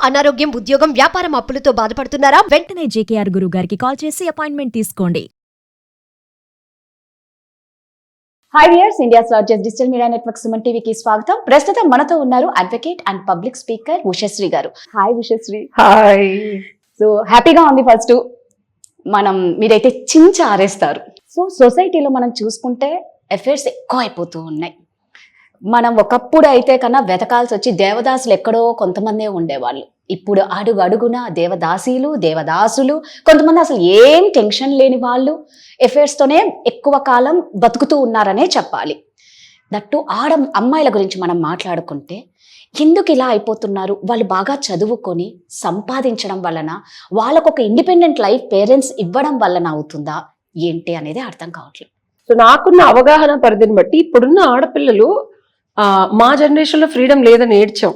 అనారోగ్యం, ఉద్యోగం, వ్యాపారం అప్పులతో బాధపడుతున్నారా? వెంటనే జేకేఆర్ గురువు గారికి కాల్ చేసి అపాయింట్మెంట్ తీసుకోండి. Hi viewers, India's largest digital media network Suman టీవీకి స్వాగతం. ప్రస్తుతం మనతో ఉన్నారు advocate and public speaker Ushasri గారు. హాయ్ ఉషశ్రీ. హాయ్. సో హ్యాపీగా ఉంది. ఫస్ట్ మీరైతే చించి ఆరేస్తారు. సో సొసైటీలో మనం చూసుకుంటే అఫైర్స్ ఎక్కువ అయిపోతూ ఉన్నాయి. మనం ఒకప్పుడు అయితే కన్నా వెతకాల్సి వచ్చి దేవదాసులు ఎక్కడో కొంతమందే ఉండేవాళ్ళు. ఇప్పుడు అడుగు అడుగున దేవదాసీలు, దేవదాసులు, కొంతమంది అసలు ఏం టెన్షన్ లేని వాళ్ళు అఫైర్స్తోనే ఎక్కువ కాలం బతుకుతూ ఉన్నారనే చెప్పాలి. దట్టు అమ్మాయిల గురించి మనం మాట్లాడుకుంటే ఎందుకు ఇలా అయిపోతున్నారు? వాళ్ళు బాగా చదువుకొని సంపాదించడం వలన, వాళ్ళకు ఒక ఇండిపెండెంట్ లైఫ్ పేరెంట్స్ ఇవ్వడం వలన అవుతుందా ఏంటి అనేది అర్థం కావట్లేదు. సో నాకున్న అవగాహన పరిధిని బట్టి ఇప్పుడున్న ఆడపిల్లలు మా జనరేషన్ లో ఫ్రీడమ్ లేదని ఏడ్చాం.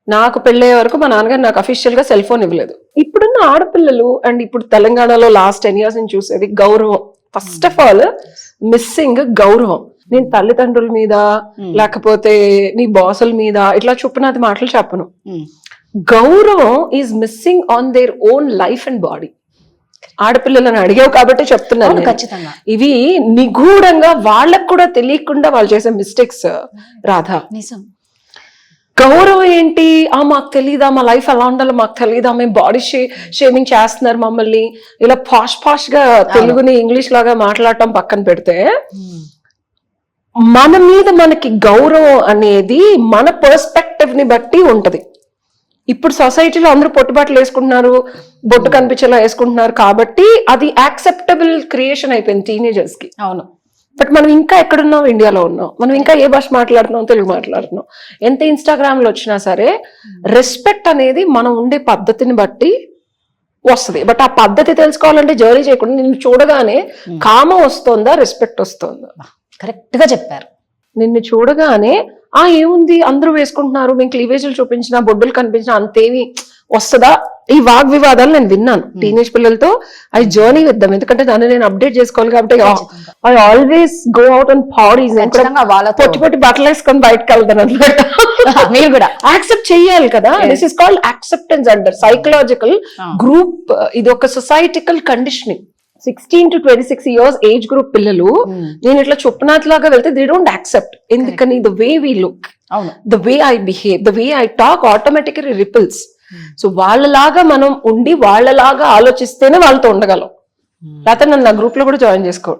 నాకు పెళ్ళయ్యే వరకు మా నాన్నగారు నాకు అఫీషియల్ గా సెల్ ఫోన్ ఇవ్వలేదు. ఇప్పుడున్న ఆడపిల్లలు అండ్ ఇప్పుడు తెలంగాణలో లాస్ట్ 10 years నుంచి చూసేది గౌరవం. ఫస్ట్ ఆఫ్ ఆల్ మిస్సింగ్ గౌరవం. నేను తల్లిదండ్రుల మీద లేకపోతే నీ బాసుల మీద ఇట్లా చొప్పునది మాటలు చెప్పను. గౌరవం is missing on their own life and body. ఆడపిల్లలను అడిగావు కాబట్టి చెప్తున్నాను. ఖచ్చితంగా ఇవి నిగూఢంగా వాళ్ళకు కూడా తెలియకుండా వాళ్ళు చేసే మిస్టేక్స్. రాధా, నిజం. గౌరవం ఏంటి? మాకు తెలీదా, మా లైఫ్ ఎలా ఉండాలో మాకు తెలీదా, మేము బాడీ షేమింగ్ చేస్తున్నారు మమ్మల్ని, ఇలా ఫాస్ట్ గా తెలుగుని ఇంగ్లీష్ లాగా మాట్లాడటం పక్కన పెడితే, మన మీద మనకి గౌరవం అనేది మన పర్స్పెక్టివ్ ని బట్టి ఉంటది. ఇప్పుడు సొసైటీలో అందరూ పొట్టుబాట్లు వేసుకుంటున్నారు, బొట్టు కనిపించేలా వేసుకుంటున్నారు కాబట్టి అది యాక్సెప్టబుల్ క్రియేషన్ అయిపోయింది టీనేజర్స్ కి. అవును. బట్ మనం ఇంకా ఎక్కడున్నాం? ఇండియాలో ఉన్నాం. మనం ఇంకా ఏ భాష మాట్లాడుతున్నాం? తెలుగు మాట్లాడుతున్నాం. ఎంత ఇన్స్టాగ్రామ్ లో వచ్చినా సరే రెస్పెక్ట్ అనేది మనం ఉండే పద్ధతిని బట్టి వస్తుంది. బట్ ఆ పద్ధతి తెలుసుకోవాలంటే జర్నీ చేయకుండా నిన్ను చూడగానే కామం వస్తుందా, రెస్పెక్ట్ వస్తుందా? కరెక్ట్ గా చెప్పారు. నిన్ను చూడగానే ఏముంది అందరూ వేసుకుంటున్నారు, మేము క్లీవేజీలు చూపించినా బొడ్డులు కనిపించినా అంతేమి వస్తుందా? ఈ వాగ్వివాదాలు నేను విన్నాను టీనేజ్ పిల్లలతో. I journey with them. ఎందుకంటే దాన్ని నేను అప్డేట్ చేసుకోవాలి కాబట్టి I always go out and parties. పొట్టి పొట్టి బట్టలు వేసుకొని బయటకు వెళ్తాను అనమాట. మీరు కూడా యాక్సెప్ట్ చెయ్యాలి కదా. దిస్ ఇస్ కాల్డ్ యాక్సెప్టెన్స్ అంటారు. Psychological group. ఇది ఒక societal conditioning. 16 to 26 years age group పిల్లలు నేను ఇట్లా చొప్పునాథ్ వెళ్తే దే డోంట్ యాక్సెప్ట్. ఎందుకని? The way we look, the way I behave, the way I talk automatically ripples. So వాళ్ళలాగా మనం ఉండి వాళ్ళలాగా ఆలోచిస్తేనే వాళ్ళతో ఉండగలం. లేకపోతే నన్ను నా గ్రూప్ లో కూడా జాయిన్ చేసుకో.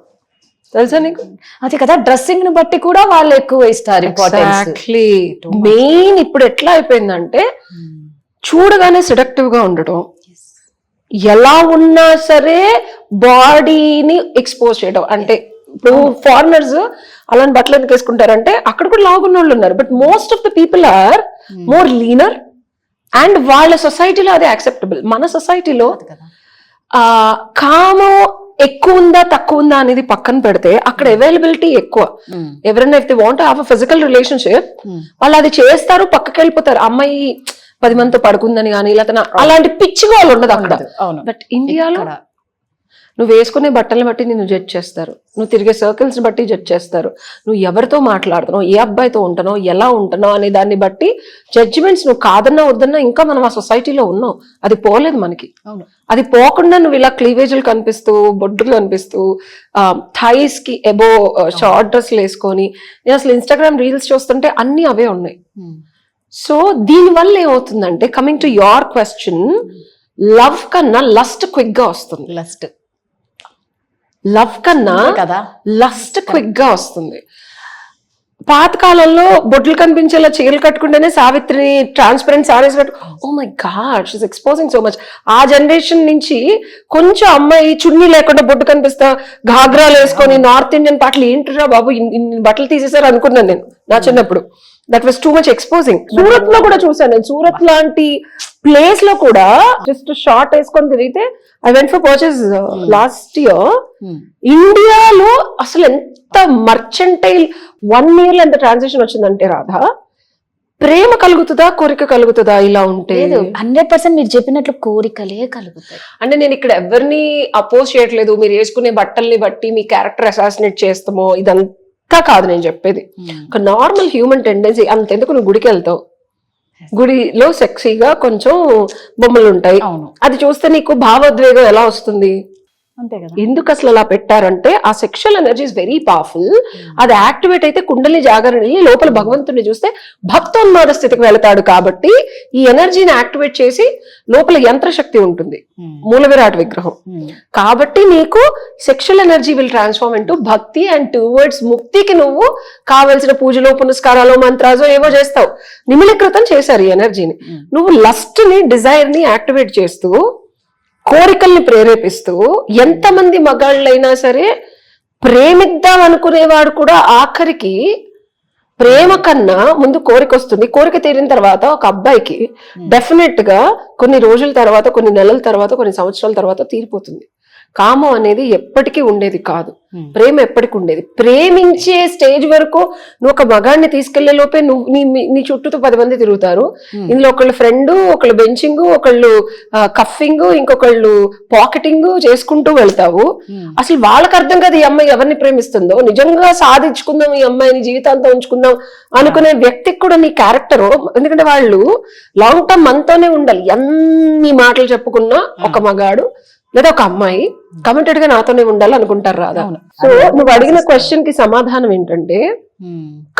తెలుసా నీకు? అదే కదా, డ్రెస్సింగ్ ని బట్టి కూడా వాళ్ళు ఎక్కువ ఇస్తారు. ఎగ్జాక్ట్లీ. మెయిన్ ఇప్పుడు ఎట్లా అయిపోయిందంటే చూడగానే సెడక్టివ్ గా ఉండటం, ఎలా ఉన్నా సరే బాడీని ఎక్స్పోజ్ చేయడం. అంటే ఇప్పుడు ఫారినర్స్ అలాంటి బట్టలు ఎందుకు వేసుకుంటారంటే అక్కడ కూడా లాగున్న వాళ్ళు ఉన్నారు. But most of the people are more leaner and వాళ్ళ సొసైటీలో అదే యాక్సెప్టబుల్. మన సొసైటీలో కామం ఎక్కువ ఉందా తక్కువ ఉందా అనేది పక్కన పెడితే అక్కడ అవైలబిలిటీ ఎక్కువ. ఎవరైనా if they want have a physical relationship వాళ్ళు అది చేస్తారు, పక్కకి వెళ్ళిపోతారు. అమ్మాయి 10 మందితో పడుకుందని కానీ లేకపోతే అలాంటి పిచ్చిగా వాళ్ళు ఉండదు అక్కడ. బట్ ఇండియాలో నువ్వు వేసుకునే బట్టలను బట్టి నిన్ను జడ్జ్ చేస్తారు, నువ్వు తిరిగే సర్కిల్స్ బట్టి జడ్జ్ చేస్తారు, నువ్వు ఎవరితో మాట్లాడుతున్నావు, ఏ అబ్బాయితో ఉంటున్నావు, ఎలా ఉంటున్నావు అనే దాన్ని బట్టి జడ్జిమెంట్స్. నువ్వు కాదన్నా వద్దన్నా ఇంకా మనం ఆ సొసైటీలో ఉన్నావు. అది పోలేదు మనకి. అది పోకుండా నువ్వు ఇలా క్లీవేజీలు కనిపిస్తూ, బొడ్డులు కనిపిస్తూ, థైస్ కి ఎబో షార్ట్ డ్రెస్లు వేసుకొని, నేను అసలు ఇన్స్టాగ్రామ్ రీల్స్ చూస్తుంటే అన్ని అవే ఉన్నాయి. సో దీనివల్ల ఏమవుతుందంటే, coming to your question, love కన్నా లస్ట్ క్విక్ గా వస్తుంది. లవ్ కన్నా లస్ట్ క్విక్ గా వస్తుంది. పాతకాలంలో బొడ్లు కనిపించేలా చీరలు కట్టుకుంటేనే సావిత్రిని ట్రాన్స్పరెంట్ సారీస్ కట్టు, oh my God she's exposing so much. ఆ జనరేషన్ నుంచి కొంచెం అమ్మాయి చున్నీ లేకుండా బొడ్డు కనిపిస్తా, ఘాగ్రాలు వేసుకొని నార్త్ ఇండియన్ పాటలు ఏంటిరా బాబు ఇన్ని బట్టలు తీసేసారు అనుకున్నాను నేను నా చిన్నప్పుడు. That was too much exposing. Surat లో కూడా చూసాను నేను. సూరత్ లాంటి ప్లేస్ లో కూడా జస్ట్ షార్ట్ వేసుకొని తిరిగితే I went for purchase last year. ఇండియాలో అసలు ఎంత మర్చెంటైల్ 1 year లో ఎంత ట్రాన్సాక్షన్ వచ్చిందంటే రాధా, ప్రేమ కలుగుతుందా కోరిక కలుగుతుందా ఇలా ఉంటే? 100% మీరు చెప్పినట్లు కోరికలే కలుగుతాయి. అంటే నేను ఇక్కడ ఎవరిని అపోజ్ చేయట్లేదు. మీరు వేసుకునే బట్టల్ని బట్టి మీ క్యారెక్టర్ అసాసినేట్ చేస్తామో ఇదంతా కాదు నేను చెప్పేది. ఒక నార్మల్ హ్యూమన్ టెండెన్సీ. అంతెందుకు నువ్వు గుడికి వెళ్తావు, గుడిలో సెక్సీగా కొంచెం బొమ్మలు ఉంటాయి. అవును. అది చూస్తే నీకు భావోద్వేగం ఎలా వస్తుంది? అంతే కదా. ఎందుకు అసలు అలా పెట్టారంటే ఆ sexual energy is very powerful. అది యాక్టివేట్ అయితే కుండలి జాగరణ లోపల భగవంతుని చూస్తే భక్తోన్మాద స్థితికి వెళతాడు. కాబట్టి ఈ ఎనర్జీని యాక్టివేట్ చేసి లోపల యంత్రశక్తి ఉంటుంది, మూల విరాట్ విగ్రహం. కాబట్టి నీకు sexual energy will transform into భక్తి అండ్ టువర్డ్స్ ముక్తికి నువ్వు కావలసిన పూజలు పునస్కారాలు మంత్రాలు ఏవో చేస్తావు. నిమిలీకృతం చేశారు ఈ ఎనర్జీని. నువ్వు లస్ట్ ని డిజైర్ ని యాక్టివేట్ చేస్తూ కోరికల్ని ప్రేరేపిస్తూ ఎంతమంది మగాళ్ళైనా సరే ప్రేమిద్దాం అనుకునేవాడు కూడా ఆఖరికి ప్రేమ కన్నా ముందు కోరిక వస్తుంది. కోరిక తీరిన తర్వాత ఒక అబ్బాయికి డెఫినెట్ గా కొన్ని రోజుల తర్వాత, కొన్ని నెలల తర్వాత, కొన్ని సంవత్సరాల తర్వాత తీరిపోతుంది. కామం అనేది ఎప్పటికీ ఉండేది కాదు, ప్రేమ ఎప్పటికి ఉండేది. ప్రేమించే స్టేజ్ వరకు నువ్వు ఒక మగాడిని తీసుకెళ్లే లోపే నువ్వు నీ చుట్టూతో 10 మంది తిరుగుతారు. ఇందులో ఒకళ్ళు ఫ్రెండ్, ఒకళ్ళు బెంచింగ్, ఒకళ్ళు కఫింగ్, ఇంకొకళ్ళు పాకెటింగ్ చేసుకుంటూ వెళ్తావు. అసలు వాళ్ళకి అర్థం కాదు ఈ అమ్మాయి ఎవరిని ప్రేమిస్తుందో. నిజంగా సాధించుకుందాం, ఈ అమ్మాయిని జీవితాంతం ఉంచుకుందాం అనుకునే వ్యక్తికి కూడా నీ క్యారెక్టర్, ఎందుకంటే వాళ్ళు లాంగ్ టర్మ్ మనతోనే ఉండాలి. ఎన్ని మాటలు చెప్పుకున్నా ఒక మగాడు లేదా ఒక అమ్మాయి కమిటెడ్ గా నాతోనే ఉండాలి అనుకుంటారు రాదా. సో నువ్వు అడిగిన క్వశ్చన్ కి సమాధానం ఏంటంటే,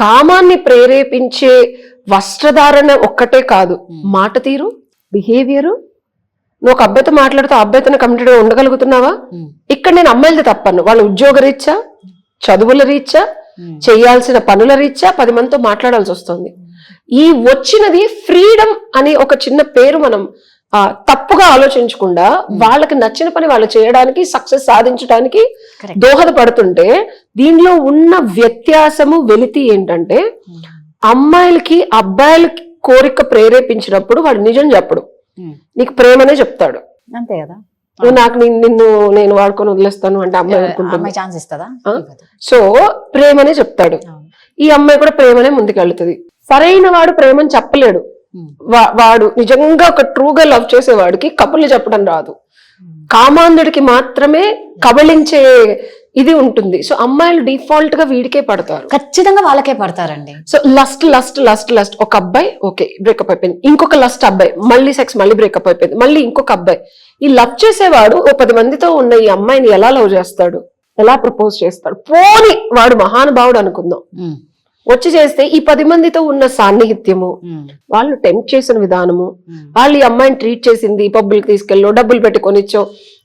కామాన్ని ప్రేరేపించే వస్త్రధారణ ఒక్కటే కాదు, మాట తీరు, బిహేవియర్. నువ్వు ఒక అబ్బాయితో మాట్లాడుతూ ఆ అబ్బాయితో కమిటెడ్ గా ఉండగలుగుతున్నావా? ఇక్కడ నేను అమ్మాయిలది తప్పను. వాళ్ళ ఉద్యోగ రీత్యా, చదువుల రీత్యా, చేయాల్సిన పనుల రీత్యా 10 మందితో మాట్లాడాల్సి వస్తుంది. ఈ వచ్చినది ఫ్రీడమ్ అని ఒక చిన్న పేరు మనం తప్పుగా ఆలోచించకుండా వాళ్ళకి నచ్చిన పని వాళ్ళు చేయడానికి, సక్సెస్ సాధించడానికి దోహదపడుతుంటే, దీనిలో ఉన్న వ్యత్యాసము వెలితి ఏంటంటే, అమ్మాయిలకి అబ్బాయిలకి కోరిక ప్రేరేపించినప్పుడు వాడు నిజం చెప్పడు, నీకు ప్రేమనే చెప్తాడు. అంతే కదా. నువ్వు నాకు నేను వాడుకొని వదిలేస్తాను అంటే అమ్మాయి అనుకుంటుంది. ఛాన్స్ ఇస్తుందా? సో ప్రేమనే చెప్తాడు. ఈ అమ్మాయి కూడా ప్రేమనే ముందుకెళ్తుంది. సరైన వాడు ప్రేమని చెప్పలేడు. వాడు నిజంగా ఒక ట్రూగా లవ్ చేసేవాడికి కబుర్లు చెప్పడం రాదు. కామాంధుడికి మాత్రమే కబళించే ఇది ఉంటుంది. సో అమ్మాయిలు డిఫాల్ట్ గా వీడికే పడతారు, ఖచ్చితంగా వాళ్ళకే పడతారండి. So lust lust lust lust ఒక అబ్బాయి ఓకే బ్రేకప్ అయిపోయింది, ఇంకొక లస్ట్ అబ్బాయి మళ్ళీ సెక్స్, మళ్ళీ బ్రేకప్ అయిపోయింది, మళ్ళీ ఇంకొక అబ్బాయి. ఈ లవ్ చేసేవాడు ఓ 10 మందితో ఉన్న ఈ అమ్మాయిని ఎలా లవ్ చేస్తాడు, ఎలా ప్రపోజ్ చేస్తాడు? పోని వాడు మహానుభావుడు అనుకుందాం, వచ్చి చేస్తే ఈ 10 మందితో ఉన్న సాన్నిహిత్యము, వాళ్ళు టెంప్ట్ చేసిన విధానము, వాళ్ళు ఈ అమ్మాయిని ట్రీట్ చేసింది, పబ్బులకి తీసుకెళ్ళో, డబ్బులు పెట్టి కొనిచ్చో,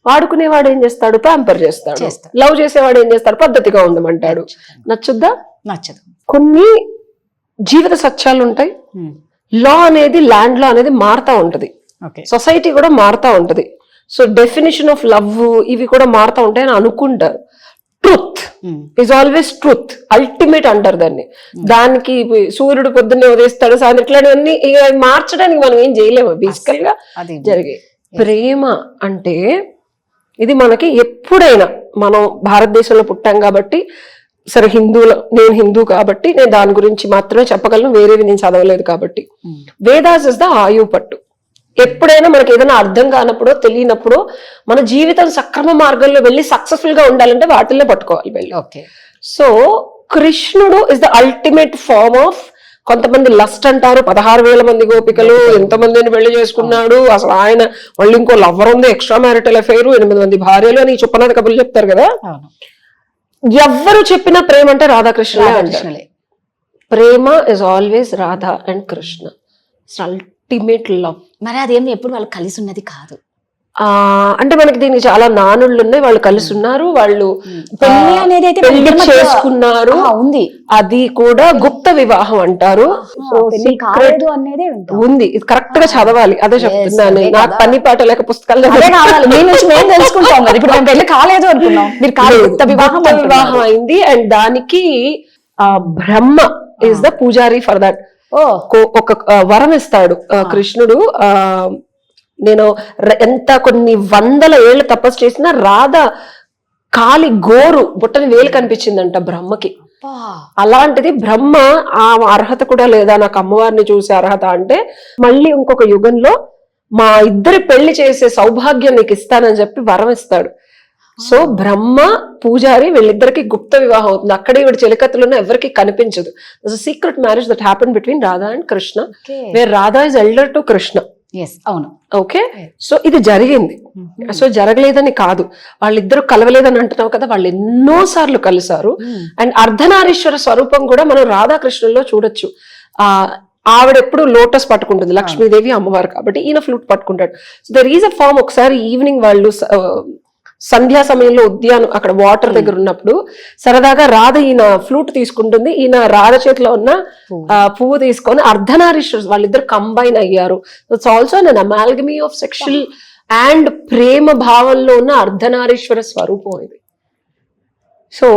వాడుకునేవాడు ఏం చేస్తాడు, ప్యాంపర్ చేస్తాడు. లవ్ చేసేవాడు ఏం చేస్తాడు, పద్ధతిగా ఉండమంటాడు. నచ్చుద్దా? నచ్చదు. కొన్ని జీవిత సత్యాలు ఉంటాయి. లా అనేది, ల్యాండ్ లా అనేది మారుతా ఉంటది, సొసైటీ కూడా మారుతా ఉంటది. సో డెఫినేషన్ ఆఫ్ లవ్ ఇవి కూడా మారుతా ఉంటాయి అని అనుకుంటారు. Truth is always truth, ultimate అంటారు దాన్ని. దానికి సూర్యుడు పొద్దున్నే ఉదయిస్తాడు, సాయంత్రం ఇట్లాంటివన్నీ మార్చడానికి మనం ఏం చేయలేము, బేసికల్ గా జరిగే. ప్రేమ అంటే ఇది మనకి ఎప్పుడైనా, మనం భారతదేశంలో పుట్టాం కాబట్టి, సరే నేను హిందూ కాబట్టి నేను దాని గురించి మాత్రమే చెప్పగలను, వేరేవి నేను చదవలేదు కాబట్టి. వేదాస్ ఇస్ ద ఆయువు పట్టు. ఎప్పుడైనా మనకి ఏదైనా అర్థం కానప్పుడు, తెలియనప్పుడు, మన జీవితం సక్రమ మార్గంలో వెళ్ళి సక్సెస్ఫుల్ గా ఉండాలంటే వాటిల్లో పట్టుకోవాలి వెళ్ళి. సో కృష్ణుడు is the ultimate form of, కొంతమంది లస్ట్ అంటారు, 16,000 మంది గోపికలు, ఎంతమందిని పెళ్లి చేసుకున్నాడు, అసలు ఆయన మళ్ళీ ఇంకో లవర్ ఉంది, ఎక్స్ట్రా మ్యారిటల్ అఫైర్, 8 మంది భార్యలు అని చుప్పనాథ కబుర్లు చెప్తారు కదా. ఎవ్వరు చెప్పినా ప్రేమ అంటే రాధాకృష్ణులే అంటారు. ప్రేమ is always Radha and Krishna, ultimate love. మరి అదేమి ఎప్పుడు వాళ్ళు కలిసి ఉన్నది కాదు. అంటే మనకి దీనికి చాలా నానుళ్ళు ఉన్నాయి. వాళ్ళు కలిసి ఉన్నారు, వాళ్ళు పెళ్లి అనేది అయితే పెళ్లి చేసుకున్నారు, ఉంది. అది కూడా గుప్త వివాహం అంటారు. ఉంది, ఇది కరెక్ట్ గా చదవాలి. అదే చెప్తున్నాను, నాకు పని పాట లేక పుస్తకాలు తెలుసుకుంటాం. ఇప్పుడు మేము పెళ్లి కాలేదు అనుకున్నాం, వివాహం అయింది. అండ్ దానికి బ్రహ్మ ఈస్ ద పూజారి ఫర్ దట్. ఒక వరం ఇస్తాడు కృష్ణుడు. నేను ఎంత కొన్ని 100 ఏళ్ళు తపస్సు చేసినా రాధ కాలి గోరు బుట్టని వేలు కనిపించిందంట బ్రహ్మకి. అలాంటిది బ్రహ్మ ఆ అర్హత కూడా లేదా నాకు అమ్మవారిని చూసే అర్హత అంటే, మళ్ళీ ఇంకొక యుగంలో మా ఇద్దరి పెళ్లి చేసే సౌభాగ్యం నీకు ఇస్తానని చెప్పి వరం ఇస్తాడు. సో బ్రహ్మ పూజారి వీళ్ళిద్దరికి గుప్త వివాహం అవుతుంది. అక్కడే వీడి చెలికత్తులను ఎవరికి కనిపించదు. Secret marriage that happen between Radha and Krishna, where Radha is elder to Krishna. అవును. ఓకే, సో ఇది జరిగింది. సో జరగలేదని కాదు, వాళ్ళిద్దరు కలవలేదని అంటున్నావు కదా, వాళ్ళు ఎన్నో సార్లు కలిసారు. అండ్ అర్ధనారీశ్వర స్వరూపం కూడా మనం రాధాకృష్ణుల్లో చూడొచ్చు. ఆవిడ ఎప్పుడు లోటస్ పట్టుకుంటుంది, లక్ష్మీదేవి అమ్మవారు కాబట్టి, ఈయన ఫ్లూట్ పట్టుకుంటాడు. So there is a form. ఒకసారి ఈవినింగ్ వాళ్ళు సంధ్యా సమయంలో ఉద్యానం అక్కడ వాటర్ దగ్గర ఉన్నప్పుడు సరదాగా రాధ ఈయన ఫ్లూట్ తీసుకుంటుంది, ఈయన రాధ చేతిలో ఉన్న పువ్వు తీసుకొని అర్ధనారీశ్వర వాళ్ళిద్దరు కంబైన్ అయ్యారు. It's also an amalgam of sexual and ప్రేమ భావంలో ఉన్న అర్ధనారీశ్వర స్వరూపం ఇది. సో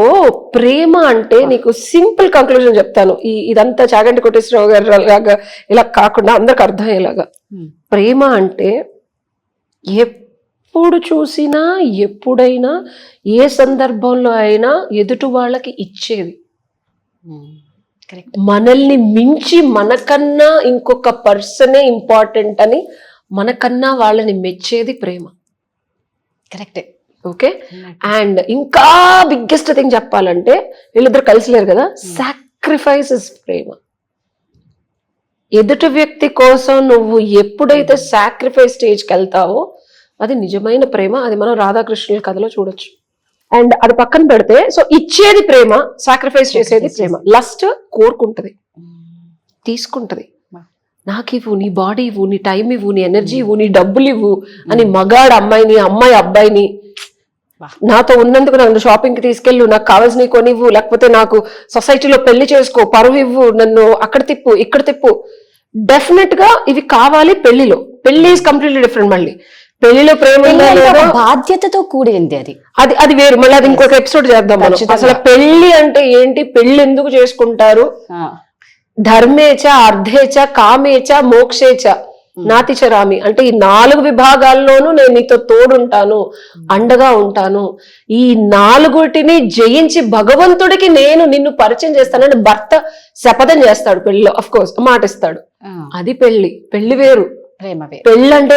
ప్రేమ అంటే నీకు సింపుల్ కంక్లూజన్ చెప్తాను, ఇదంతా చాగంటి కోటేశ్వరరావు గారు లాగా ఇలా కాకుండా అందరికి అర్థమయ్యేలాగా. ప్రేమ అంటే ఎప్పుడు చూసినా ఎప్పుడైనా ఏ సందర్భంలో అయినా ఎదుటి వాళ్ళకి ఇచ్చేది. మనల్ని మించి మనకన్నా ఇంకొక పర్సనే ఇంపార్టెంట్ అని మనకన్నా వాళ్ళని మెచ్చేది ప్రేమ. కరెక్టే. ఓకే, అండ్ ఇంకా బిగ్గెస్ట్ థింగ్ చెప్పాలంటే వీళ్ళిద్దరు కలిసిలేరు కదా, సాక్రిఫైస్ ఇస్ ప్రేమ. ఎదుటి వ్యక్తి కోసం నువ్వు ఎప్పుడైతే సాక్రిఫైస్ స్టేజ్కి వెళ్తావో అది నిజమైన ప్రేమ. అది మనం రాధాకృష్ణుల కథలో చూడొచ్చు. అండ్ అది పక్కన పెడితే, సో ఇచ్చేది ప్రేమ, సాక్రిఫైస్ చేసేది ప్రేమ. లస్ట్ కోరుకుంటది, తీసుకుంటది. నాకు ఇవ్వు, నీ బాడీ ఇవ్వు, నీ టైం ఇవ్వు, నీ ఎనర్జీ ఇవ్వు, నీ డబ్బులు ఇవ్వు అని మగాడు అమ్మాయిని, అమ్మాయి అబ్బాయిని నాతో ఉన్నందుకు నన్ను షాపింగ్ కి తీసుకెళ్ళు, నాకు కావాల్సినవి కొనివ్వు, లేకపోతే నాకు సొసైటీలో పెళ్లి చేసుకో, పరువు ఇవ్వు, నన్ను అక్కడ తిప్పు ఇక్కడ తిప్పు. డెఫినెట్ గా ఇవి కావాలి పెళ్లిలో. పెళ్లి ఈజ్ కంప్లీట్లీ డిఫరెంట్. మళ్ళీ పెళ్లిలో ప్రేమ బాధ్యతతో కూడింది అది, అది అది వేరు. మళ్ళీ అది ఇంకొక ఎపిసోడ్ చేద్దాం మనం. అసలు పెళ్లి అంటే ఏంటి, పెళ్లి ఎందుకు చేసుకుంటారు, ధర్మేచ అర్ధేచ కామేచ మోక్షేచ నాతిచరామి అంటే ఈ 4 విభాగాల్లోనూ నేను నీతో తోడుంటాను, అండగా ఉంటాను. ఈ 4టిని జయించి భగవంతుడికి నేను నిన్ను పరిచయం చేస్తానని భర్త శపథం చేస్తాడు పెళ్లిలో. అఫ్ కోర్స్ మాట ఇస్తాడు. అది పెళ్లి. పెళ్లి వేరు, పెళ్ళి అంటే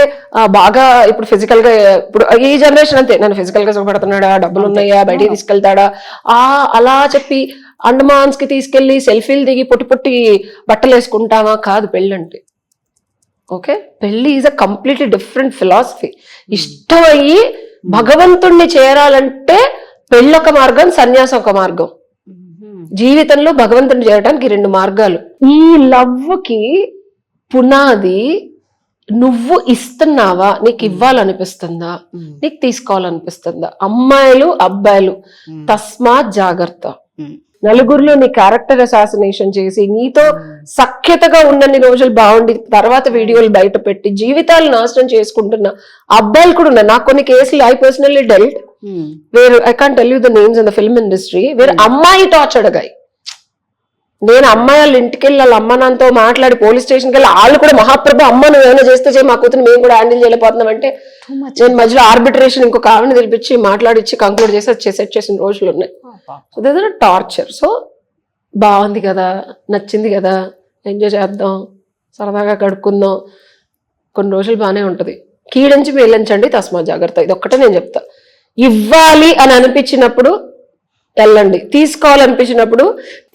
బాగా ఇప్పుడు ఫిజికల్ గా, ఇప్పుడు ఈ జనరేషన్ అంతే, నన్ను ఫిజికల్ గా సుఖపడుతున్నాడా, డబ్బులు ఉన్నాయా, బయటికి తీసుకెళ్తాడా, అలా చెప్పి అండమాన్స్ కి తీసుకెళ్లి సెల్ఫీలు దిగి పొట్టి పొట్టి బట్టలు వేసుకుంటావా, కాదు పెళ్ళి అంటే. ఓకే, పెళ్లి is a completely different philosophy. ఇష్టమయ్యి భగవంతుణ్ణి చేరాలంటే పెళ్ళి ఒక మార్గం, సన్యాసం ఒక మార్గం. జీవితంలో భగవంతుని చేరడానికి 2 మార్గాలు. ఈ లవ్ కి పునాది నువ్వు ఇస్తున్నావా, నీకు ఇవ్వాలనిపిస్తుందా, నీకు తీసుకోవాలనిపిస్తుందా. అమ్మాయిలు అబ్బాయిలు తస్మాత్ జాగ్రత్త. నలుగురిలో నీ క్యారెక్టర్ అసాసినేషన్ చేసి నీతో సఖ్యతగా ఉన్నన్ని రోజులు బాగుండి తర్వాత వీడియోలు బయట పెట్టి జీవితాలు నాశనం చేసుకుంటున్న అబ్బాయిలు కూడా ఉన్నారు. నాకు కొన్ని కేసులు I personally dwelt where I can't tell you the names in the film industry where అమ్మాయి టార్చర్డ్ గాయ్. నేను అమ్మాయి వాళ్ళ ఇంటికి వెళ్ళి వాళ్ళ అమ్మ నాన్నతో మాట్లాడి పోలీస్ స్టేషన్కి వెళ్ళి వాళ్ళు కూడా మహాప్రభు అమ్మ నువ్వు ఏమైనా చేస్తే చేయి, మా కూతురు మేము కూడా హ్యాండిల్ చేయలేకపోతున్నాం అంటే నేను మధ్యలో ఆర్బిట్రేషన్ ఇంకొక ఆవిడని తెలిపించి మాట్లాడిచ్చి కంక్లూడ్ చేసి సెట్ చేసిన రోజులు ఉన్నాయి. So that is torture. So బాగుంది కదా, నచ్చింది కదా, ఎంజాయ్ చేద్దాం, సరదాగా గడుపుకుందాం, కొన్ని రోజులు బాగానే ఉంటది. కీడించి మేలించండి, తస్మాత్ జాగ్రత్త. ఇది ఒక్కటే నేను చెప్తా. ఇవ్వాలి అని అనిపించినప్పుడు వెళ్ళండి, తీసుకోవాలనిపించినప్పుడు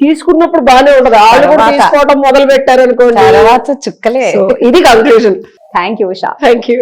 తీసుకున్నప్పుడు బాగానే ఉంటది. వాళ్ళు కూడా తీసుకోవడం మొదలు పెట్టారు అనుకోండి, తర్వాత చుక్కలే. ఇది conclusion. Thank you Usha. Thank you.